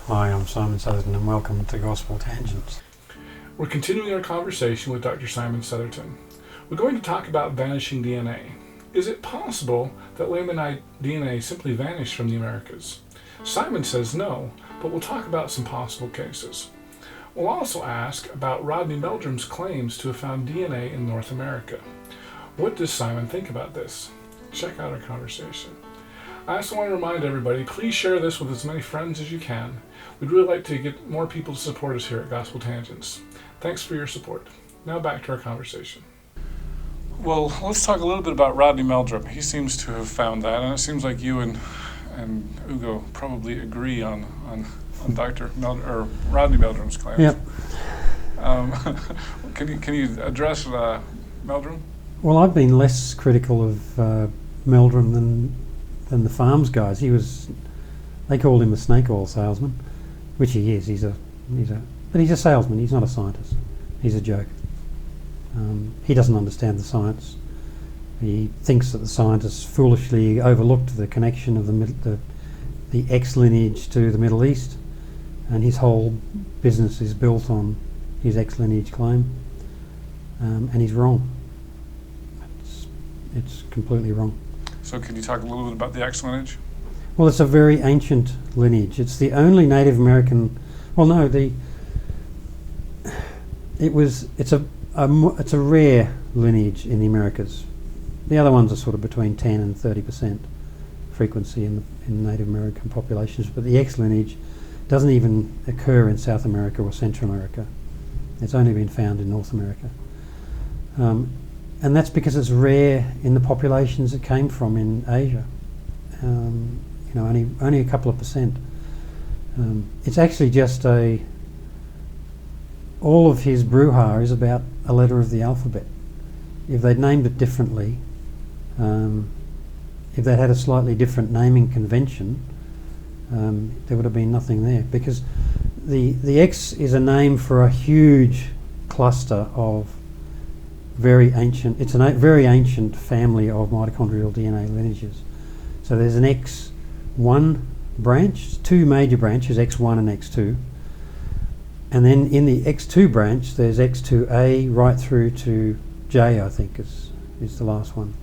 Hi, I'm Simon Southerton and welcome to Gospel Tangents. We're continuing our conversation with Dr. Simon Southerton. We're going to talk about vanishing DNA. Is it possible that Lamanite DNA simply vanished from the Americas? Simon says no, but we'll talk about some possible cases. We'll also ask about Rodney Meldrum's claims to have found DNA in North America. What does Simon think about this? Check out our conversation. I also want to remind everybody, please share this with as many friends as you can. We'd really like to get more people to support us here at Gospel Tangents. Thanks for your support. Now back to our conversation. Well, let's talk a little bit about Rodney Meldrum. He seems to have found that, and it seems like you and Ugo probably agree on Dr. or Rodney Meldrum's claims. Yep. Can you address Meldrum? Well, I've been less critical of Meldrum than the farms guys. They called him a snake oil salesman, which he is. But he's a salesman. He's not a scientist. He's a joke. He doesn't understand the science. He thinks that the scientists foolishly overlooked the connection of the X lineage to the Middle East, and his whole business is built on his X lineage claim, and he's wrong. It's completely wrong. So can you talk a little bit about the X lineage? Well, it's a very ancient lineage. It's the only Native American. Well, no, it's a rare lineage in the Americas. The other ones are sort of between 10 and 30% frequency in Native American populations, but the X lineage doesn't even occur in South America or Central America. It's only been found in North America. And that's because it's rare in the populations it came from in Asia. Only a couple of percent. It's actually just all of his brouhaha is about a letter of the alphabet. If they'd named it differently, if they'd had a slightly different naming convention, there would have been nothing there, because the X is a name for a huge cluster of very ancient. It's a very ancient family of mitochondrial DNA lineages. So there's an X1 branch, two major branches, X1 and X2. And then in the X2 branch, there's X2A right through to J, I think is the last one.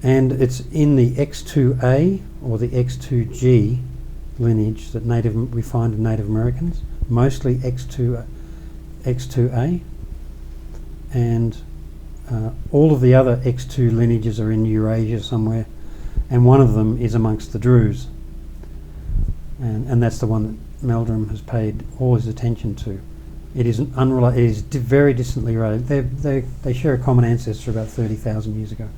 And it's in the X2A or the X2G lineage that we find in Native Americans, mostly X2A. And all of the other X2 lineages are in Eurasia somewhere, and one of them is amongst the Druze. And that's the one that Meldrum has paid all his attention to. It is unrelated. It is very distantly related. They share a common ancestor about 30,000 years ago.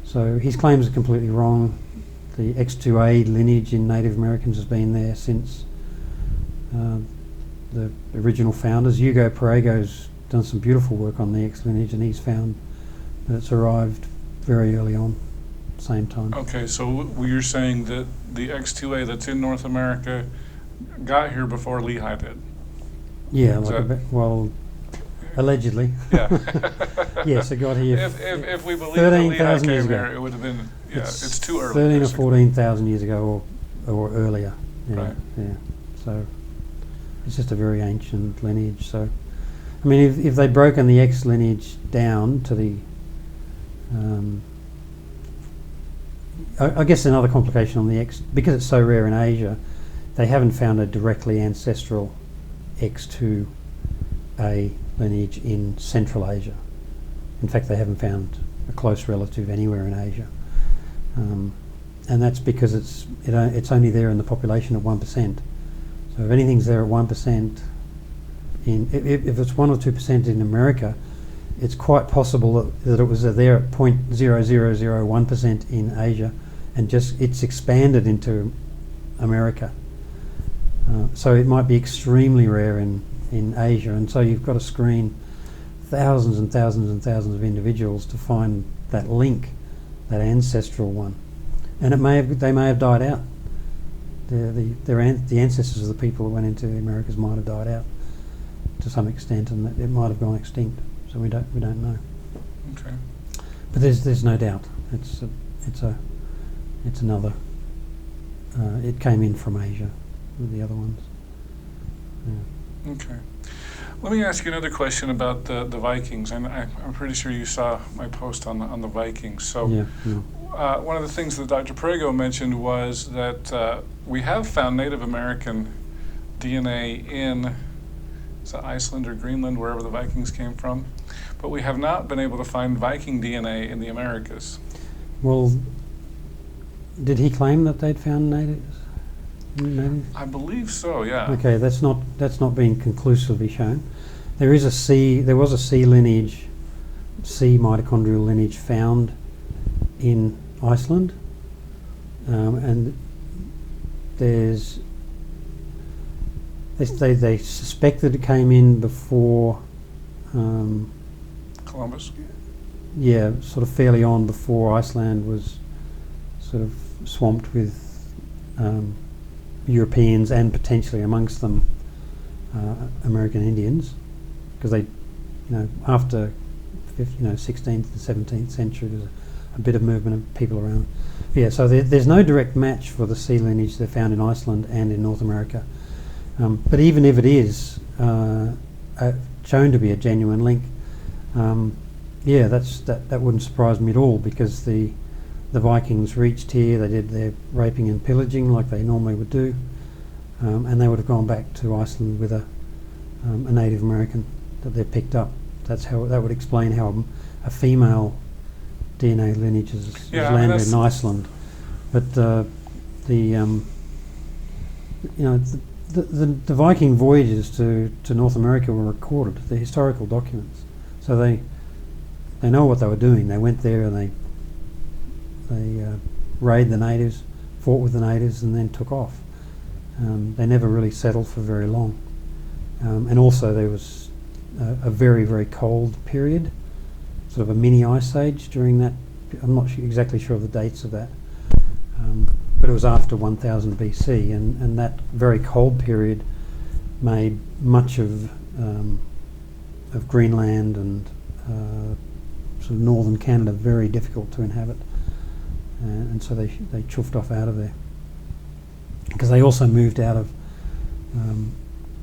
So his claims are completely wrong. The X2A lineage in Native Americans has been there since the original founders. Hugo Parego's done some beautiful work on the X lineage, and he's found that it's arrived very early on, same time. Okay, so you're saying that the X2A that's in North America got here before Lehite did? Yeah, allegedly. Yeah. Yes, it got here. If we believe that Lehite came here, it would have been. Yeah, it's too early. 13 or 14,000 years ago, or earlier. Yeah, right. Yeah. So it's just a very ancient lineage. So, I mean, if they'd broken the X lineage down to the, I guess another complication on the X, because it's so rare in Asia, they haven't found a directly ancestral X2A lineage in Central Asia. In fact, they haven't found a close relative anywhere in Asia, and that's because it's only there in the population at 1%. So if anything's there at 1%, if it's 1 or 2% in America, it's quite possible that it was there at 0.0001% in Asia, and it's expanded into America. So it might be extremely rare in Asia, and so you've got to screen thousands and thousands and thousands of individuals to find that link, that ancestral one, and they may have died out. The ancestors of the people that went into the Americas might have died out to some extent, and it might have gone extinct. So we don't know. Okay. But there's no doubt it's another. It came in from Asia, with the other ones. Yeah. Okay. Let me ask you another question about the Vikings. And I'm pretty sure you saw my post on the Vikings. So Yeah. one of the things that Dr. Prego mentioned was that we have found Native American DNA in Iceland or Greenland, wherever the Vikings came from, but we have not been able to find Viking DNA in the Americas. Well, did he claim that they'd found natives? I believe so, yeah. Okay, that's not been conclusively shown. There was a C lineage, C mitochondrial lineage found in Iceland, and there's they suspected it came in before Columbus. Yeah, sort of fairly on before Iceland was sort of swamped with Europeans and potentially amongst them American Indians, because they, after 16th and 17th century, there's a bit of movement of people around. Yeah, so there's no direct match for the sea lineage they found in Iceland and in North America. But even if it is shown to be a genuine link, that wouldn't surprise me at all, because the Vikings reached here, they did their raping and pillaging like they normally would do, and they would have gone back to Iceland with a Native American that they picked up. That would explain how a female DNA lineage is landed in Iceland. But the Viking voyages to North America were recorded, the historical documents, so they know what they were doing. They went there and they raided the natives, fought with the natives, and then took off. They never really settled for very long. And also there was a very, very cold period, sort of a mini ice age during that. I'm not exactly sure of the dates of that, but it was after 1000 BC, and that very cold period made much of Greenland and sort of northern Canada very difficult to inhabit. And so they chuffed off out of there, because they also moved out of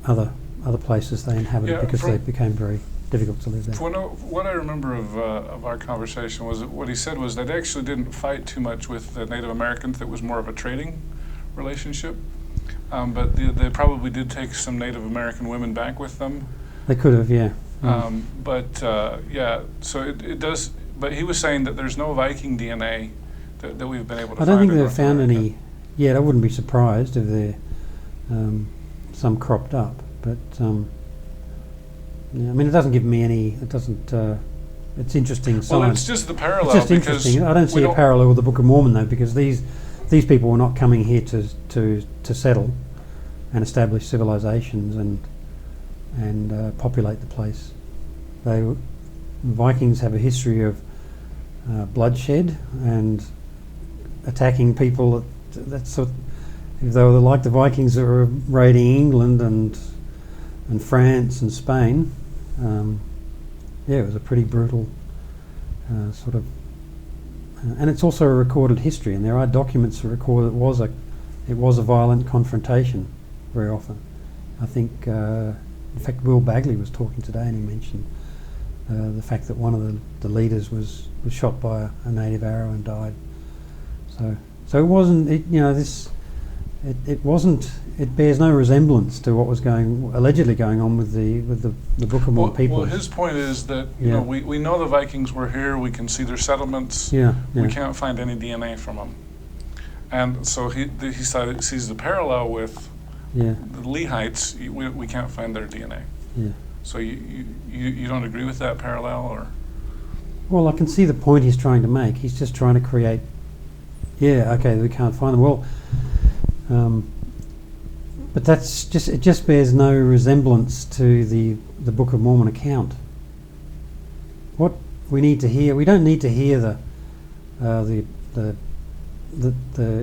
other places they inhabited, because they became very difficult to live there. What I remember of our conversation was that what he said was that they actually didn't fight too much with the Native Americans. It was more of a trading relationship, but they probably did take some Native American women back with them. They could have, yeah. So it does. But he was saying that there's no Viking DNA that we've been able to find. I don't think in they've North found America. any yet. I wouldn't be surprised if there some cropped up, but I mean, it doesn't give me any. It doesn't. It's interesting science. Well, it's just the parallel. It's just interesting. I don't see a parallel with the Book of Mormon though, because these people were not coming here to settle and establish civilizations and populate the place. Vikings have a history of bloodshed and attacking people. If they were like the Vikings that were raiding England and France and Spain, it was a pretty brutal sort of. And it's also a recorded history, and there are documents that record it was a violent confrontation very often. I think, in fact, Will Bagley was talking today, and he mentioned the fact that one of the leaders was shot by a native arrow and died. So it wasn't. It wasn't. It bears no resemblance to what was allegedly going on with the Book of Mormon people. Well, his point is that we know the Vikings were here. We can see their settlements. We can't find any DNA from them, and so he sees the parallel with the Lehites. We can't find their DNA. Yeah. So you don't agree with that parallel, or? Well, I can see the point he's trying to make. He's just trying to create. Yeah. Okay. We can't find them. Well. But it just bears no resemblance to the Book of Mormon account. What we need to hear, we don't need to hear the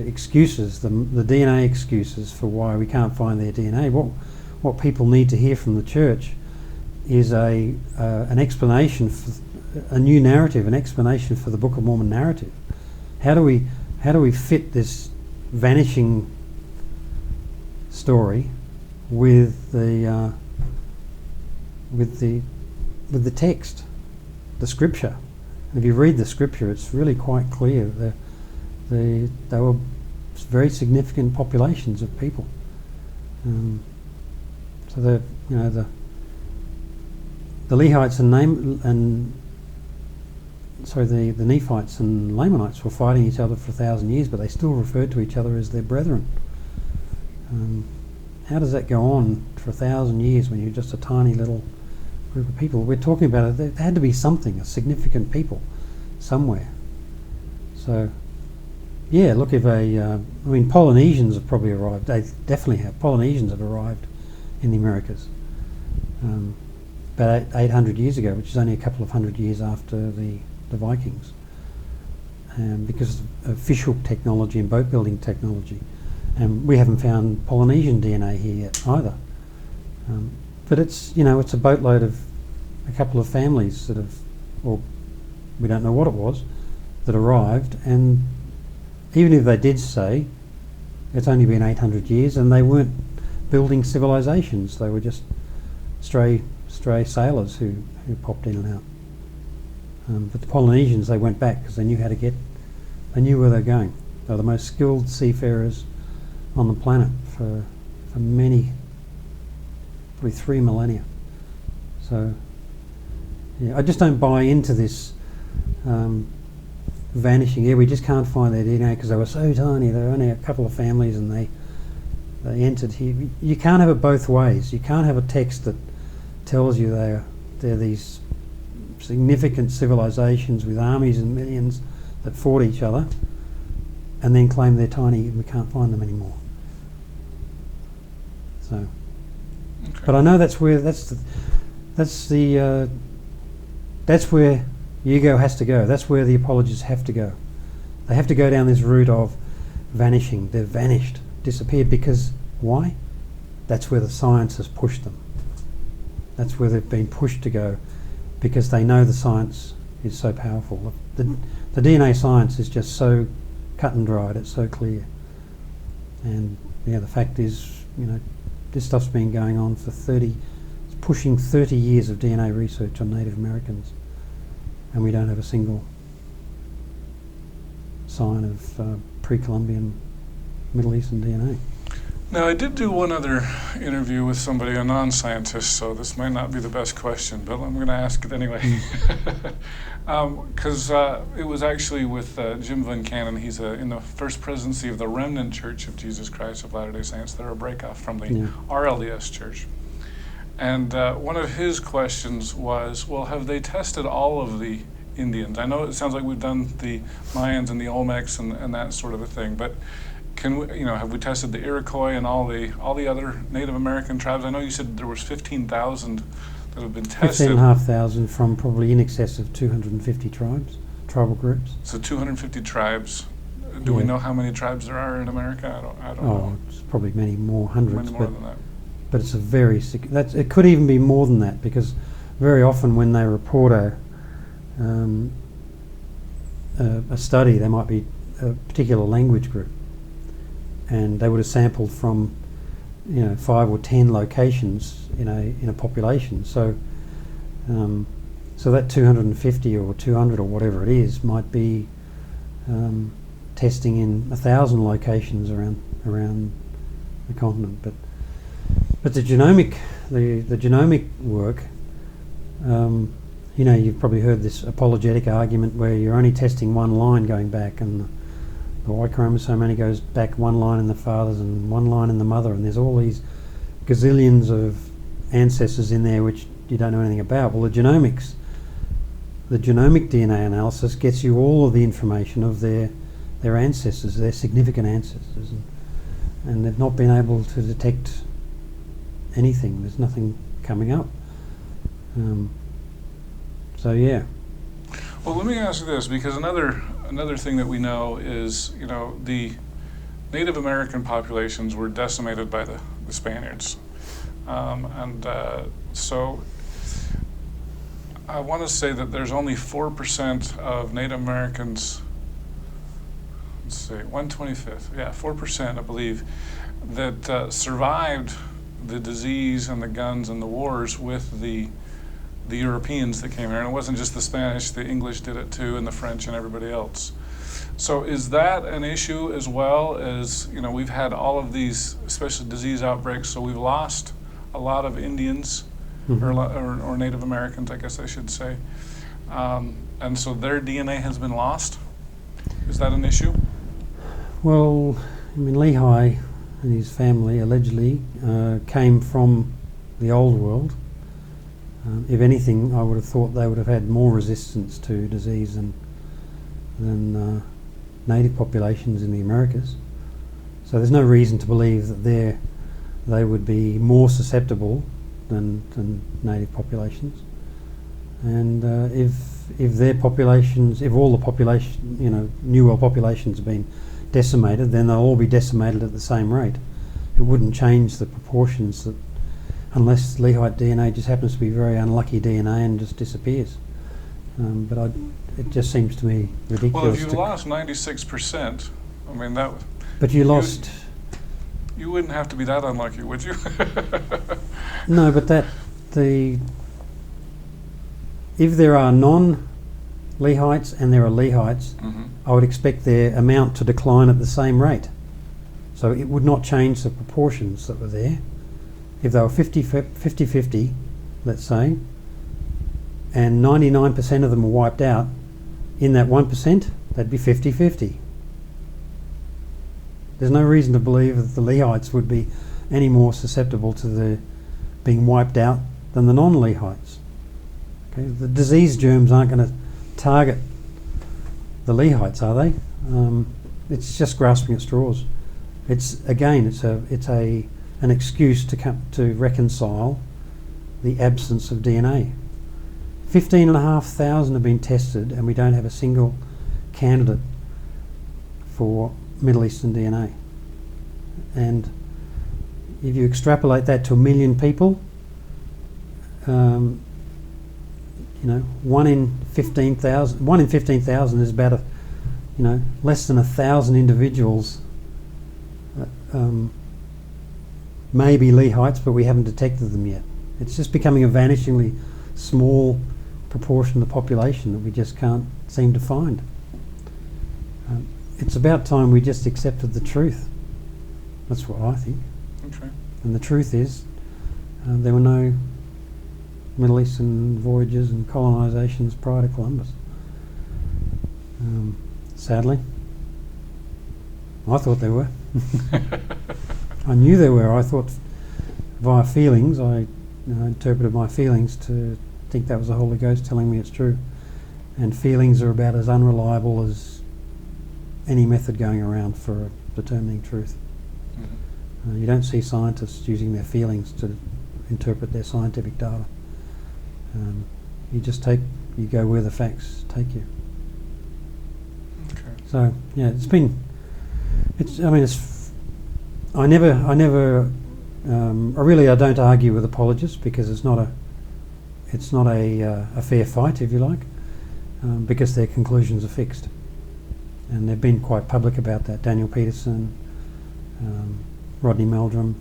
excuses, the DNA excuses for why we can't find their DNA. What people need to hear from the church is an explanation for a new narrative, an explanation for the Book of Mormon narrative. How do we fit this vanishing story with the text, the scripture. And if you read the scripture, it's really quite clear that they were very significant populations of people. So the Lehites the Nephites and Lamanites were fighting each other for 1,000 years, but they still referred to each other as their brethren. How does that go on for 1,000 years when you're just a tiny little group of people? We're talking about it. There had to be something, a significant people somewhere. So, yeah, look, if Polynesians have probably arrived. They definitely have. Polynesians have arrived in the Americas about 800 years ago, which is only a couple of hundred years after the Vikings, because of fishhook technology and boat building technology. And we haven't found Polynesian DNA here yet either. But it's a boatload of a couple of families that have, or we don't know what it was, that arrived. And even if they did say it's only been 800 years, and they weren't building civilizations, they were just stray sailors who popped in and out. But the Polynesians, they went back because they knew they knew where they were going. They were the most skilled seafarers on the planet for many, probably 3 millennia. So, yeah, I just don't buy into this vanishing. Yeah, we just can't find their DNA because they were so tiny. There were only a couple of families and they entered here. You can't have it both ways. You can't have a text that tells you they're these significant civilizations with armies and millions that fought each other, and then claim they're tiny and we can't find them anymore. So, okay. But I know that's where Hugo has to go. That's where the apologists have to go. They have to go down this route of vanishing. They've vanished, disappeared, because why? That's where the science has pushed them. That's where they've been pushed to go, because they know the science is so powerful. The DNA science is just so cut and dried, it's so clear. And yeah, the fact is, this stuff's been going on for pushing 30 years of DNA research on Native Americans, and we don't have a single sign of pre-Columbian Middle Eastern DNA. Now, I did do one other interview with somebody, a non-scientist, so this might not be the best question, but I'm going to ask it anyway. Because it was actually with Jim Van Cannon. He's in the First Presidency of the Remnant Church of Jesus Christ of Latter-day Saints. They're a breakoff from the RLDS Church. And one of his questions was, well, have they tested all of the Indians? I know it sounds like we've done the Mayans and the Olmecs and that sort of a thing, but can we, have we tested the Iroquois and all the other Native American tribes? I know you said there was 15,000 that have been tested. 15,500 from probably in excess of 250 tribal groups. So 250 tribes. Do we know how many tribes there are in America? I don't know. It's probably many more, hundreds. Many more than that. But it's it could even be more than that, because very often when they report a study, there might be a particular language group, and they would have sampled from 5 or 10 locations in a population. So so that 250 or 200 or whatever it is might be testing in 1,000 locations around the continent. But the genomic work, you've probably heard this apologetic argument where you're only testing one line going back, and the Y chromosome only goes back one line in the fathers and one line in the mother, and there's all these gazillions of ancestors in there which you don't know anything about. Well, the genomic DNA analysis gets you all of the information of their ancestors, their significant ancestors, and they've not been able to detect anything. There's nothing coming up. So yeah. Well, let me ask you this, because another thing that we know is, the Native American populations were decimated by the Spaniards, so I want to say that there's only 4% of Native Americans. Let's see, 1/25. Yeah, 4%, I believe, that survived the disease and the guns and the wars with the Europeans that came here. And it wasn't just the Spanish, the English did it too, and the French and everybody else. So is that an issue as well? As we've had all of these, especially disease outbreaks, so we've lost a lot of Indians, or Native Americans, I guess I should say. And so their DNA has been lost? Is that an issue? Well, Lehi and his family allegedly came from the old world. If anything, I would have thought they would have had more resistance to disease than native populations in the Americas. So there's no reason to believe that they would be more susceptible than native populations. And if their populations, if all the population, New World populations have been decimated, then they'll all be decimated at the same rate. It wouldn't change the proportions, unless Lehite DNA just happens to be very unlucky DNA and just disappears. But it just seems to me ridiculous. Well, if you lost 96%, that. But you lost. You wouldn't have to be that unlucky, would you? No, but if there are non-Lehites and there are Lehites, I would expect their amount to decline at the same rate. So it would not change the proportions that were there. If they were 50-50, let's say, and 99% of them were wiped out, in that 1%, that'd be 50-50. There's no reason to believe that the Lehites would be any more susceptible to the being wiped out than the non-Lehites. Okay? The disease germs aren't going to target the Lehites, are they? It's just grasping at straws. It's an excuse to reconcile the absence of DNA. 15,500 have been tested, and we don't have a single candidate for Middle Eastern DNA. And if you extrapolate that to 1 million people, 1 in 15,000 is about less than 1,000 individuals. Maybe Lehites, but we haven't detected them yet. It's just becoming a vanishingly small proportion of the population that we just can't seem to find. It's about time we just accepted the truth. That's what I think. Okay. And the truth is, there were no Middle Eastern voyages and colonisations prior to Columbus. Sadly. I thought there were. I knew there were. I thought via feelings, I interpreted my feelings to think that was the Holy Ghost telling me it's true. And feelings are about as unreliable as any method going around for determining truth. You don't see scientists using their feelings to interpret their scientific data. You go where the facts take you. Okay. So yeah, I don't argue with apologists, because it's not a fair fight, if you like, because their conclusions are fixed, and they've been quite public about that. Daniel Peterson, Rodney Meldrum,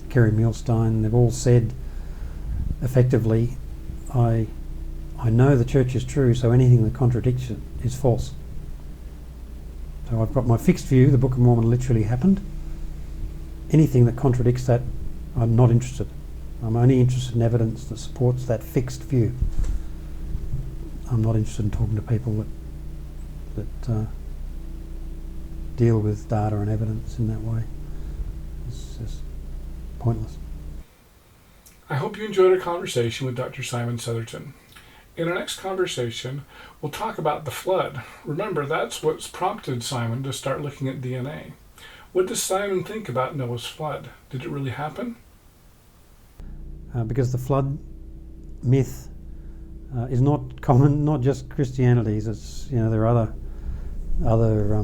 Kerry Milstein, they've all said effectively, I know the church is true, so anything that contradicts it is false. So I've got my fixed view, the Book of Mormon literally happened. Anything that contradicts that, I'm not interested. I'm only interested in evidence that supports that fixed view. I'm not interested in talking to people that deal with data and evidence in that way. It's just pointless. I hope you enjoyed our conversation with Dr. Simon Southerton. In our next conversation, we'll talk about the flood. Remember, that's what's prompted Simon to start looking at DNA. What does Simon think about Noah's flood? Did it really happen? Because the flood myth is not common, not just Christianity's. It's there are other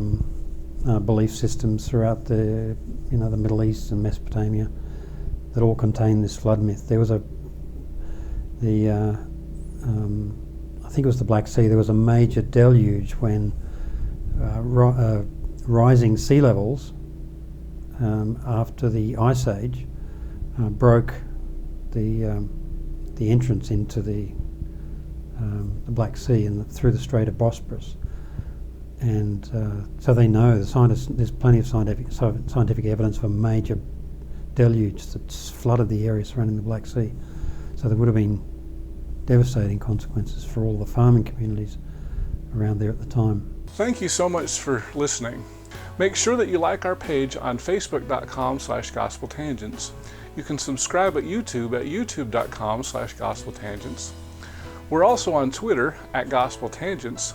belief systems throughout the Middle East and Mesopotamia that all contain this flood myth. There was I think it was the Black Sea. There was a major deluge when rising sea levels after the Ice Age broke the entrance into the Black Sea and through the Strait of Bosporus. And so they know, the scientists, there's plenty of scientific evidence of a major deluge that's flooded the area surrounding the Black Sea. So there would have been devastating consequences for all the farming communities around there at the time. Thank you so much for listening. Make sure that you like our page on facebook.com/gospeltangents. You can subscribe at youtube.com/gospeltangents. We're also on Twitter @gospeltangents,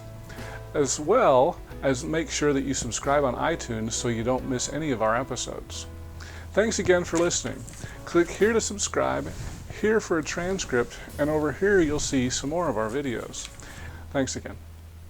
as well as make sure that you subscribe on iTunes so you don't miss any of our episodes. Thanks again for listening. Click here to subscribe, here for a transcript, and over here you'll see some more of our videos. Thanks again.